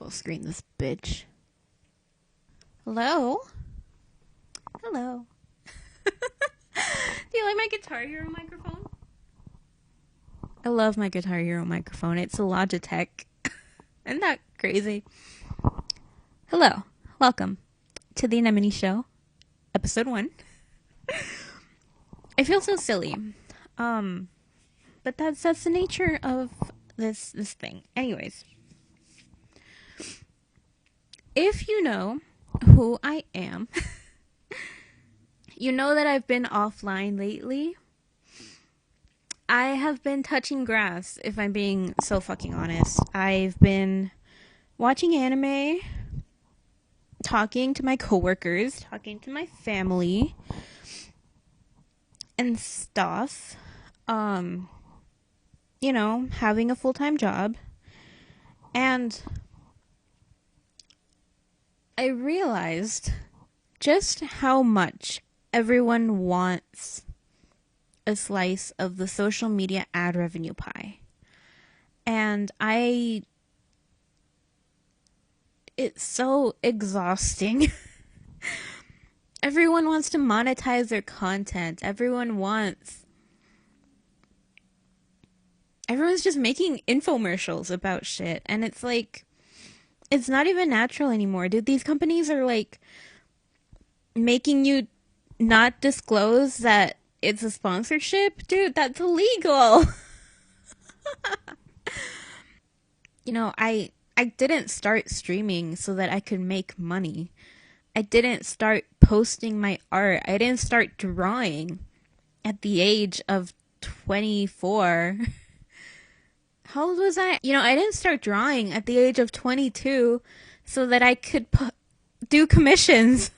full screen this bitch. Hello? Hello. Do you like my Guitar Hero microphone? I love my Guitar Hero microphone. It's a Logitech. Isn't that crazy? Hello. Welcome to the Anemone Show, episode 1. I feel so silly. But that's the nature of this thing. Anyways. If you know who I am, you know that I've been offline lately. I have been touching grass, if I'm being so fucking honest. I've been watching anime, talking to my coworkers, talking to my family, and stuff. Having a full-time job. And I realized just how much everyone wants a slice of the social media ad revenue pie. And it's so exhausting. Everyone wants to monetize their content. Everyone's just making infomercials about shit. And it's like, it's not even natural anymore. Dude, these companies are like making you not disclose that it's a sponsorship. Dude, that's illegal. I didn't start streaming so that I could make money. I didn't start posting my art. I didn't start drawing at the age of 24. How old was I? I didn't start drawing at the age of 22 so that I could do commissions.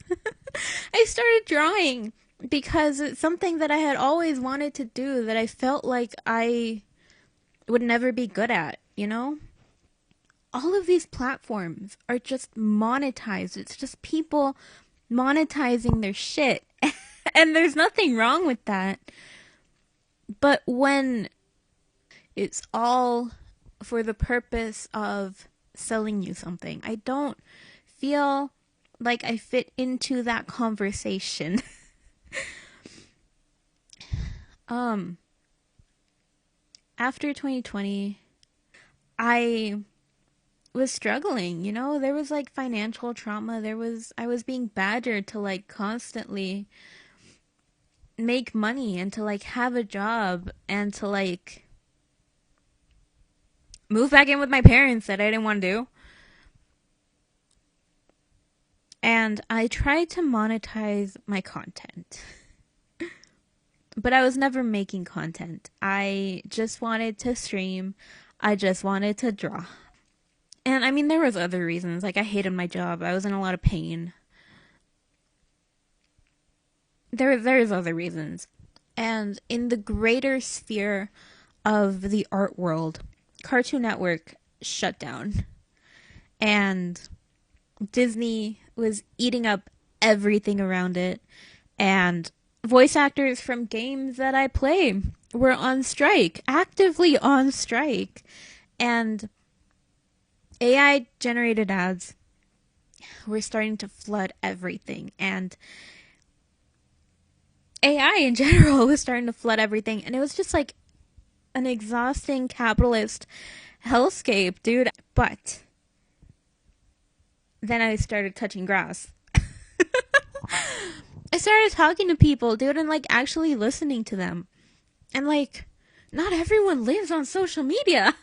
I started drawing because it's something that I had always wanted to do that I felt like I would never be good at, All of these platforms are just monetized. It's just people monetizing their shit. And there's nothing wrong with that. But when it's all for the purpose of selling you something, I don't feel like I fit into that conversation. After 2020, I was struggling, there was like financial trauma. I was being badgered to like constantly make money and to like have a job and to like move back in with my parents that I didn't want to do. And I tried to monetize my content. But I was never making content. I just wanted to stream. I just wanted to draw. And I mean, there was other reasons. Like, I hated my job. I was in a lot of pain. There's other reasons. And in the greater sphere of the art world, Cartoon Network shut down. And Disney was eating up everything around it. And voice actors from games that I play were on strike, actively on strike. And AI generated ads were starting to flood everything. And AI in general was starting to flood everything. And it was just like an exhausting capitalist hellscape, dude. But then I started touching grass. I started talking to people, dude, and like actually listening to them. And like, not everyone lives on social media.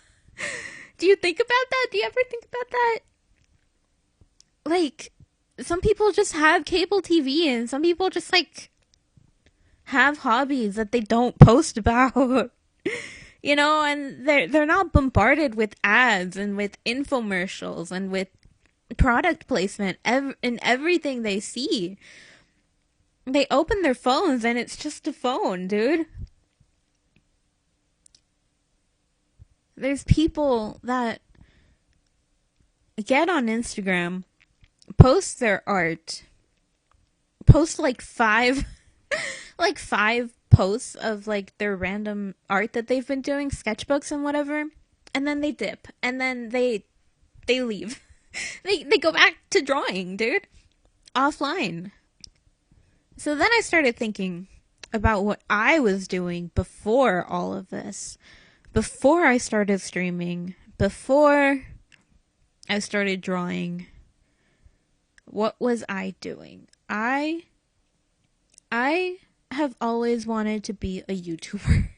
Do you think about that? Do you ever think about that? Like, some people just have cable TV and some people just like have hobbies that they don't post about. And they're not bombarded with ads and with infomercials and with product placement in everything they see. They open their phones and it's just a phone, dude. There's people that get on Instagram, post their art, post like five posts of like their random art that they've been doing, sketchbooks and whatever, and then they dip, and then they leave. They go back to drawing, dude. Offline. So then I started thinking about what I was doing before all of this. Before I started streaming, before I started drawing, what was I doing? I have always wanted to be a YouTuber.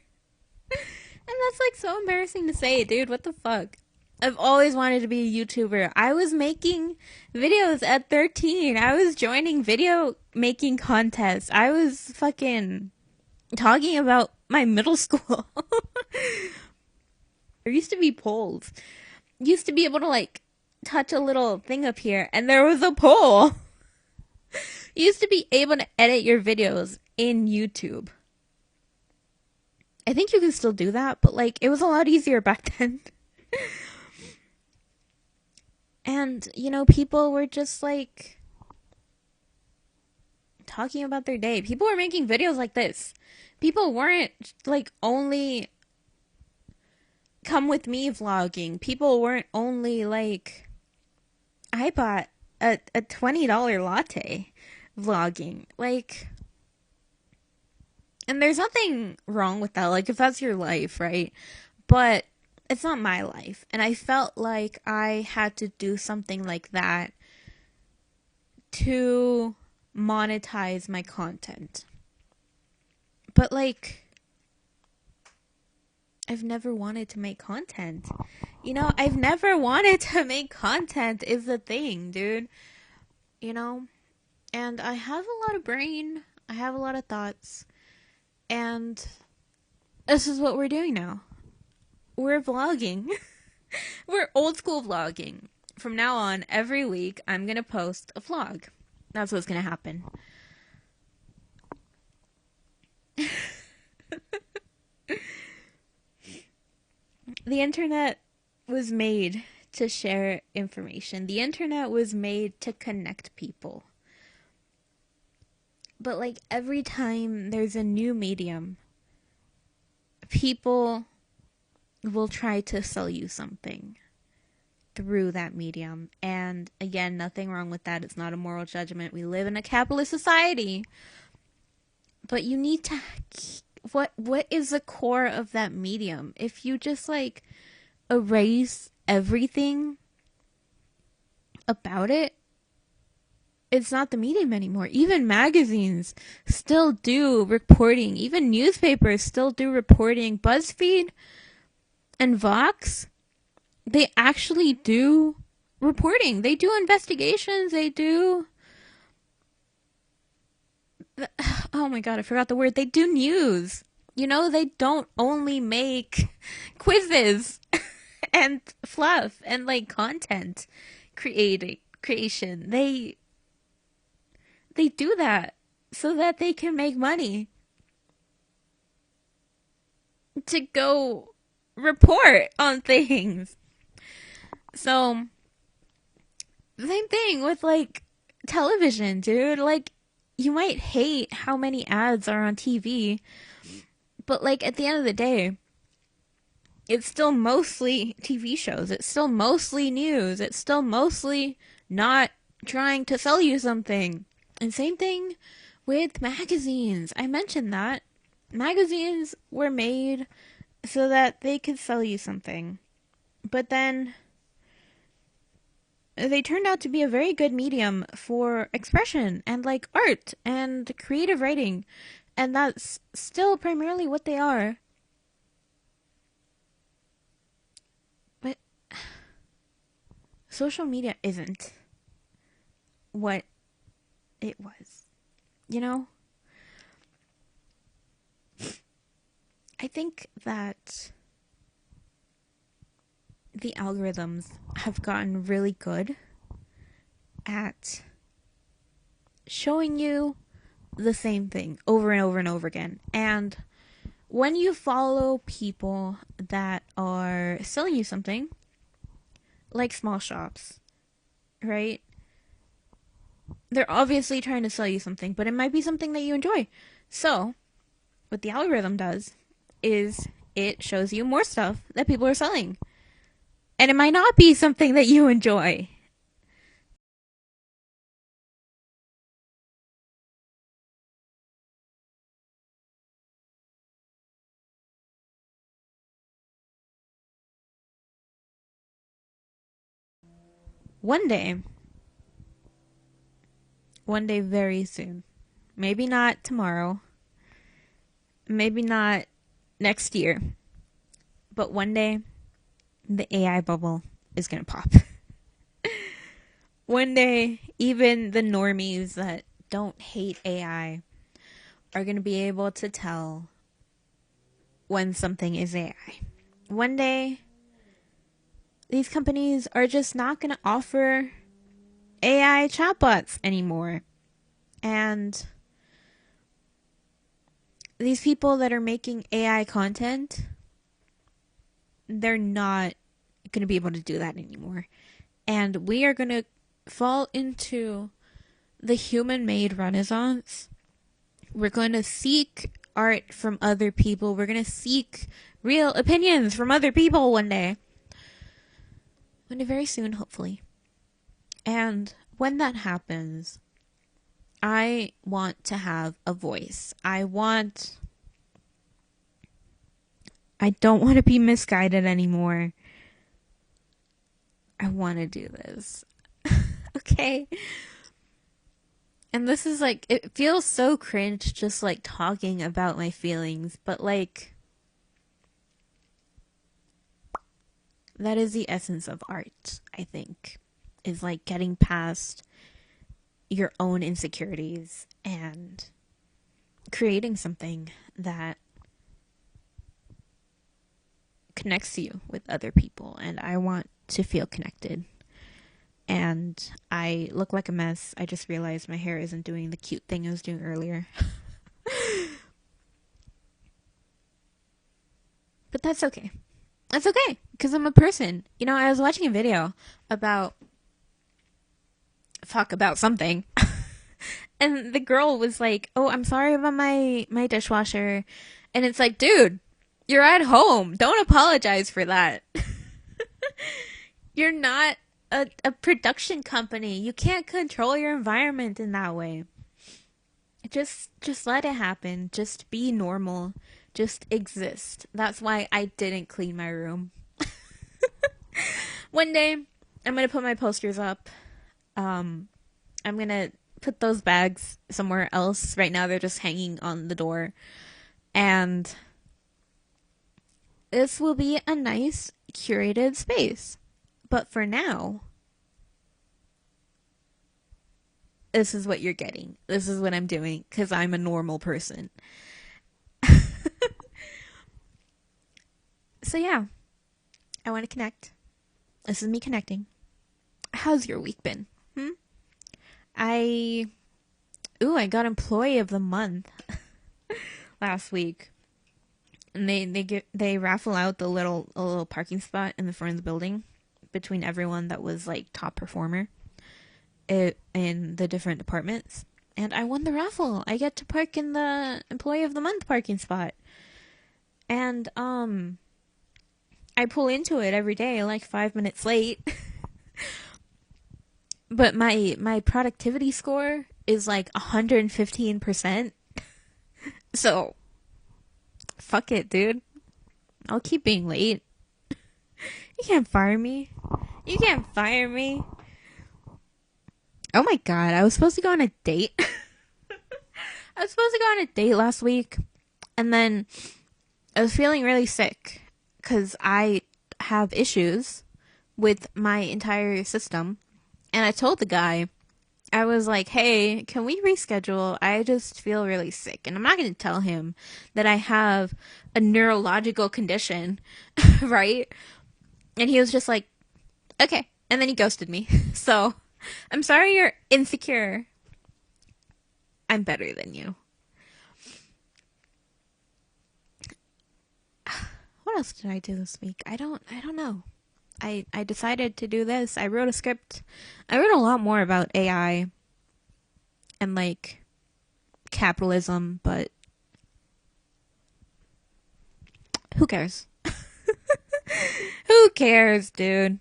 And that's like so embarrassing to say, dude. What the fuck? I've always wanted to be a YouTuber. I was making videos at 13. I was joining video making contests. I was fucking talking about my middle school. There used to be polls. You used to be able to like touch a little thing up here and there was a poll. You used to be able to edit your videos in YouTube. I think you can still do that, but like it was a lot easier back then. And, you know, people were just like talking about their day. People were making videos like this. People weren't like only come with me vlogging. People weren't only like I bought a $20 latte vlogging. Like, and there's nothing wrong with that. Like, if that's your life, right? But it's not my life. And I felt like I had to do something like that to monetize my content. But like, I've never wanted to make content. You know, I've never wanted to make content is the thing, dude. You know? And I have a lot of brain. I have a lot of thoughts. And this is what we're doing now. We're vlogging. We're old school vlogging. From now on, every week, I'm going to post a vlog. That's what's going to happen. The internet was made to share information. The internet was made to connect people. But like every time there's a new medium, people will try to sell you something through that medium. And again, nothing wrong with that. It's not a moral judgment. We live in a capitalist society. But you need to what is the core of that medium? If you just like erase everything about it, it's not the medium anymore. Even magazines still do reporting. Even newspapers still do reporting. BuzzFeed and Vox, they actually do reporting. They do investigations. They do... Oh my god, I forgot the word. They do news. You know, they don't only make quizzes and fluff and like content creation. They do that so that they can make money to go report on things. So, same thing with like television, dude. Like, you might hate how many ads are on TV, but like at the end of the day, it's still mostly TV shows. It's still mostly news. It's still mostly not trying to sell you something. And same thing with magazines. I mentioned that. Magazines were made so that they could sell you something. But then they turned out to be a very good medium for expression and like art and creative writing. And that's still primarily what they are. But social media isn't what it was. You know? I think that the algorithms have gotten really good at showing you the same thing over and over and over again. And when you follow people that are selling you something, like small shops, right? They're obviously trying to sell you something, but it might be something that you enjoy. So, what the algorithm does is it shows you more stuff that people are selling. And it might not be something that you enjoy. One day, one day very soon, maybe not tomorrow, maybe not next year, but one day the AI bubble is gonna pop. One day, even the normies that don't hate AI are gonna be able to tell when something is AI. One day, these companies are just not gonna offer AI chatbots anymore. And these people that are making AI content, they're not going to be able to do that anymore. And we are going to fall into the human made renaissance. We're going to seek art from other people. We're going to seek real opinions from other people one day. One day very soon, hopefully. And when that happens, I want to have a voice. I don't want to be misguided anymore. I want to do this. Okay. And this is like, it feels so cringe just like talking about my feelings, but like, that is the essence of art, I think, is like getting past your own insecurities and creating something that connects you with other people. And I want to feel connected. And I look like a mess. I just realized my hair isn't doing the cute thing I was doing earlier. But that's okay. That's okay, because I'm a person. You know, I was watching a video about something. And the girl was like, "Oh, I'm sorry about my dishwasher." And it's like, "Dude, you're at home. Don't apologize for that." You're not a production company. You can't control your environment in that way. Just let it happen. Just be normal. Just exist. That's why I didn't clean my room. One day, I'm gonna put my posters up. I'm gonna put those bags somewhere else. Right now, they're just hanging on the door. And this will be a nice, curated space. But for now, this is what you're getting. This is what I'm doing because I'm a normal person. So yeah, I want to connect. This is me connecting. How's your week been? I got Employee of the Month last week, and they raffle out a little parking spot in the front of the building between everyone that was like top performer in the different departments. And I won the raffle. I get to park in the Employee of the Month parking spot. And I pull into it every day like 5 minutes late. But my productivity score is like 115%. So fuck it, dude. I'll keep being late. You can't fire me. You can't fire me. Oh my god, I was supposed to go on a date. I was supposed to go on a date last week, and then I was feeling really sick because I have issues with my entire system. And I told the guy, I was like, "Hey, can we reschedule? I just feel really sick." And I'm not going to tell him that I have a neurological condition, right? And he was just like, "Okay." And then he ghosted me. So, I'm sorry you're insecure. I'm better than you. What else did I do this week? I don't know. I decided to do this. I wrote a script. I wrote a lot more about AI and like capitalism, but who cares? Who cares, dude?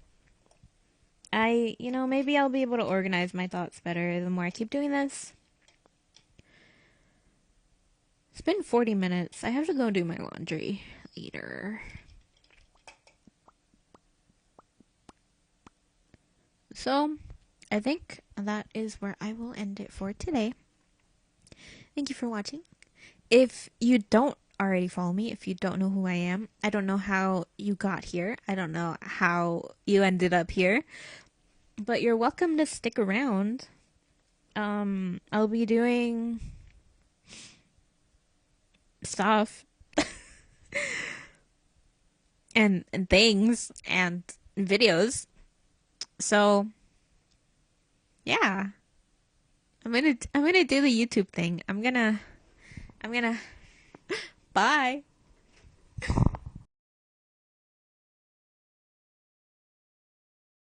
Maybe I'll be able to organize my thoughts better the more I keep doing this. It's been 40 minutes. I have to go do my laundry later. So I think that is where I will end it for today. Thank you for watching. If you don't already follow me, if you don't know who I am, I don't know how you got here. I don't know how you ended up here, but you're welcome to stick around. I'll be doing stuff and things and videos. So, yeah. I'm gonna do the YouTube thing. I'm gonna bye.